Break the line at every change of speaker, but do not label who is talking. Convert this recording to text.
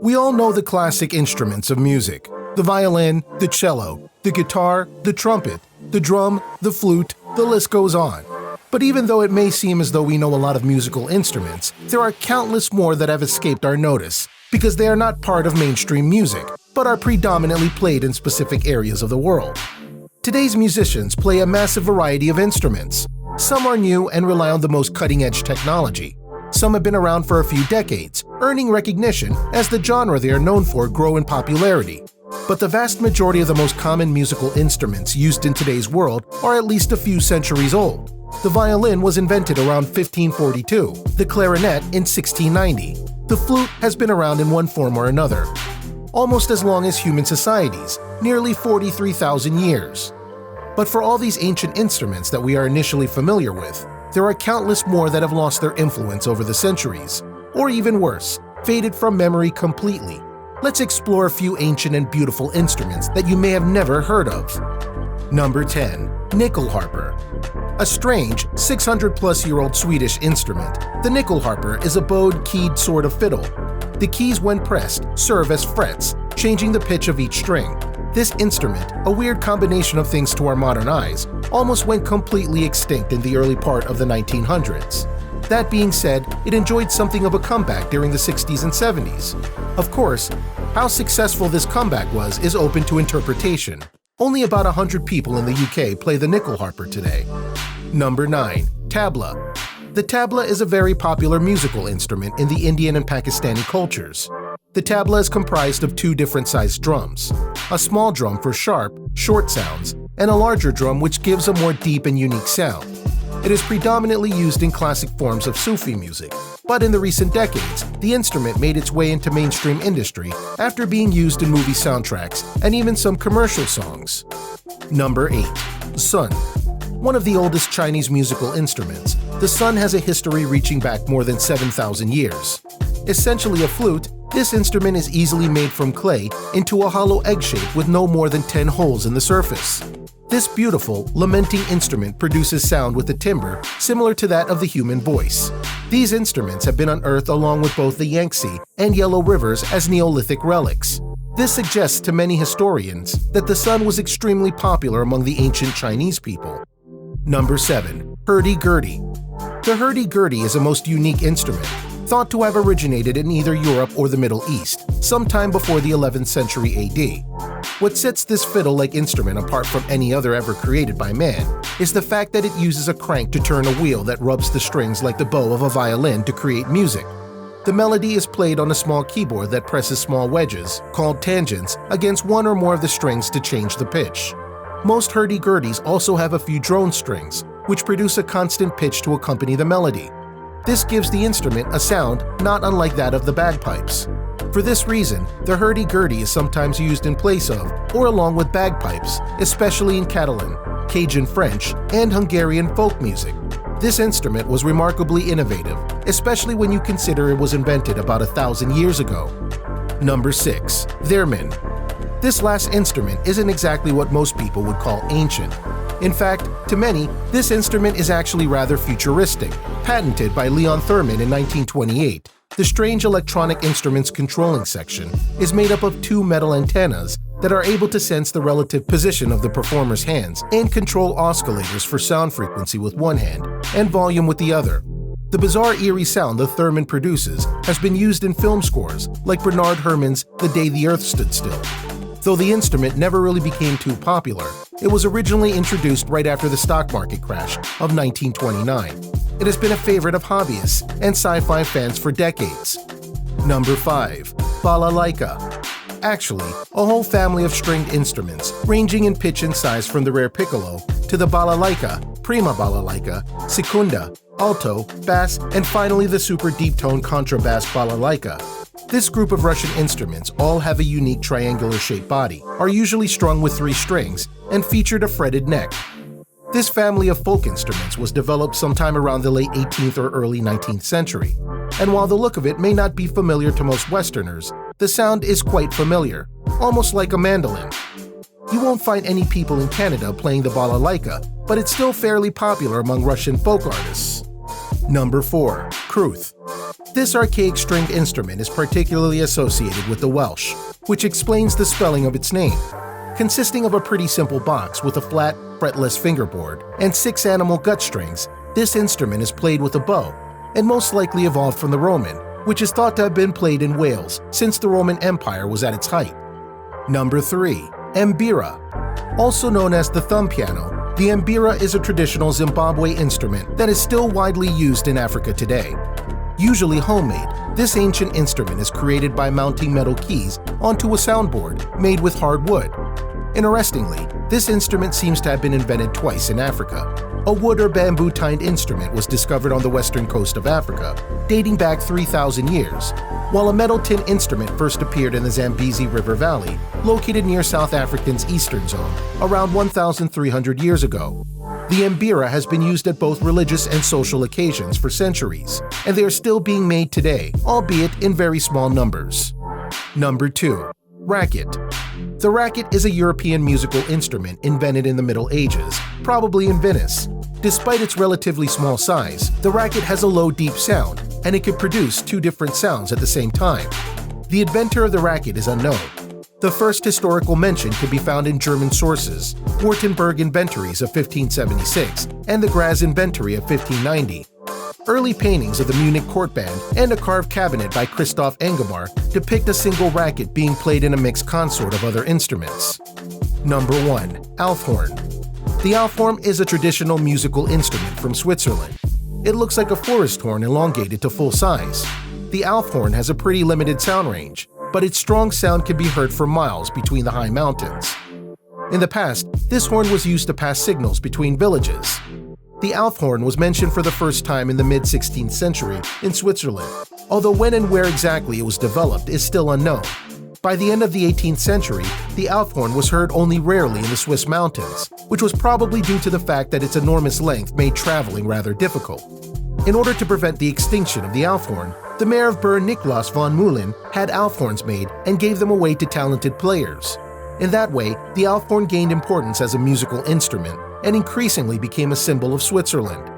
We all know the classic instruments of music: the violin, the cello, the guitar, the trumpet, the drum, the flute, the list goes on. But even though it may seem as though we know a lot of musical instruments, there are countless more that have escaped our notice because they are not part of mainstream music, but are predominantly played in specific areas of the world. Today's musicians play a massive variety of instruments. Some are new and rely on the most cutting-edge technology. Some have been around for a few decades, earning recognition as the genre they are known for grow in popularity. But the vast majority of the most common musical instruments used in today's world are at least a few centuries old. The violin was invented around 1542, the clarinet in 1690. The flute has been around in one form or another almost as long as human societies, nearly 43,000 years. But for all these ancient instruments that we are initially familiar with, there are countless more that have lost their influence over the centuries, or even worse, faded from memory completely. Let's explore a few ancient and beautiful instruments that you may have never heard of. Number 10. Nyckelharpa. A strange, 600-plus-year-old Swedish instrument, the nyckelharpa is a bowed-keyed sort of fiddle. The keys, when pressed, serve as frets, changing the pitch of each string. This instrument, a weird combination of things to our modern eyes, almost went completely extinct in the early part of the 1900s. That being said, it enjoyed something of a comeback during the 60s and 70s. Of course, how successful this comeback was is open to interpretation. Only about 100 people in the UK play the nyckelharpa today. Number 9. Tabla. The tabla is a very popular musical instrument in the Indian and Pakistani cultures. The tabla is comprised of two different sized drums, a small drum for sharp, short sounds, and a larger drum which gives a more deep and unique sound. It is predominantly used in classic forms of Sufi music, but in the recent decades, the instrument made its way into mainstream industry after being used in movie soundtracks and even some commercial songs. Number 8. Sun. One of the oldest Chinese musical instruments, the sun has a history reaching back more than 7,000 years. Essentially a flute, this instrument is easily made from clay into a hollow egg shape with no more than 10 holes in the surface. This beautiful, lamenting instrument produces sound with a timbre similar to that of the human voice. These instruments have been unearthed along with both the Yangtze and Yellow Rivers as Neolithic relics. This suggests to many historians that the sun was extremely popular among the ancient Chinese people. Number 7. Purdy Gertie. The hurdy-gurdy is a most unique instrument, thought to have originated in either Europe or the Middle East, sometime before the 11th century AD. What sets this fiddle-like instrument apart from any other ever created by man is the fact that it uses a crank to turn a wheel that rubs the strings like the bow of a violin to create music. The melody is played on a small keyboard that presses small wedges, called tangents, against one or more of the strings to change the pitch. Most hurdy-gurdies also have a few drone strings, which produce a constant pitch to accompany the melody. This gives the instrument a sound not unlike that of the bagpipes. For this reason, the hurdy-gurdy is sometimes used in place of or along with bagpipes, especially in Catalan, Cajun French, and Hungarian folk music. This instrument was remarkably innovative, especially when you consider it was invented about 1,000 years ago. Number 6. Theremin. This last instrument isn't exactly what most people would call ancient. In fact, to many, this instrument is actually rather futuristic, patented by Leon Theremin in 1928. The strange electronic instrument's controlling section is made up of two metal antennas that are able to sense the relative position of the performer's hands and control oscillators for sound frequency with one hand and volume with the other. The bizarre eerie sound the theremin produces has been used in film scores like Bernard Herrmann's The Day the Earth Stood Still. Though the instrument never really became too popular, it was originally introduced right after the stock market crash of 1929. It has been a favorite of hobbyists and sci-fi fans for decades. Number 5. Balalaika. Actually, a whole family of stringed instruments, ranging in pitch and size from the rare piccolo to the balalaika, prima balalaika, secunda, alto, bass, and finally the super deep-tone contrabass balalaika. This group of Russian instruments all have a unique triangular-shaped body, are usually strung with 3 strings, and featured a fretted neck. This family of folk instruments was developed sometime around the late 18th or early 19th century, and while the look of it may not be familiar to most Westerners, the sound is quite familiar, almost like a mandolin. You won't find any people in Canada playing the balalaika, but it's still fairly popular among Russian folk artists. Number 4. Kruth. This archaic stringed instrument is particularly associated with the Welsh, which explains the spelling of its name. Consisting of a pretty simple box with a flat, fretless fingerboard and 6 animal gut strings, this instrument is played with a bow, and most likely evolved from the Roman, which is thought to have been played in Wales since the Roman Empire was at its height. Number 3. Embira. Also known as the thumb piano, the Embira is a traditional Zimbabwe instrument that is still widely used in Africa today. Usually homemade, this ancient instrument is created by mounting metal keys onto a soundboard made with hard wood. Interestingly, this instrument seems to have been invented twice in Africa. A wood or bamboo-tined instrument was discovered on the western coast of Africa, dating back 3,000 years, while a metal tin instrument first appeared in the Zambezi River Valley, located near South Africa's eastern zone, around 1,300 years ago. The Embira has been used at both religious and social occasions for centuries, and they are still being made today, albeit in very small numbers. Number 2. Racket. The racket is a European musical instrument invented in the Middle Ages, probably in Venice. Despite its relatively small size, the racket has a low, deep sound, and it could produce 2 different sounds at the same time. The inventor of the racket is unknown. The first historical mention can be found in German sources, Württemberg inventories of 1576 and the Graz inventory of 1590. Early paintings of the Munich court band and a carved cabinet by Christoph Engelmar depict a single racket being played in a mixed consort of other instruments. Number 1. Alphorn. The Alphorn is a traditional musical instrument from Switzerland. It looks like a forest horn elongated to full size. The Alphorn has a pretty limited sound range, but its strong sound can be heard for miles between the high mountains. In the past, this horn was used to pass signals between villages. The Alphorn was mentioned for the first time in the mid-16th century in Switzerland, although when and where exactly it was developed is still unknown. By the end of the 18th century, the Alphorn was heard only rarely in the Swiss mountains, which was probably due to the fact that its enormous length made traveling rather difficult. In order to prevent the extinction of the Alphorn, the mayor of Bern, Niklaus von Mühlen, had Alphorns made and gave them away to talented players. In that way, the Alphorn gained importance as a musical instrument and increasingly became a symbol of Switzerland.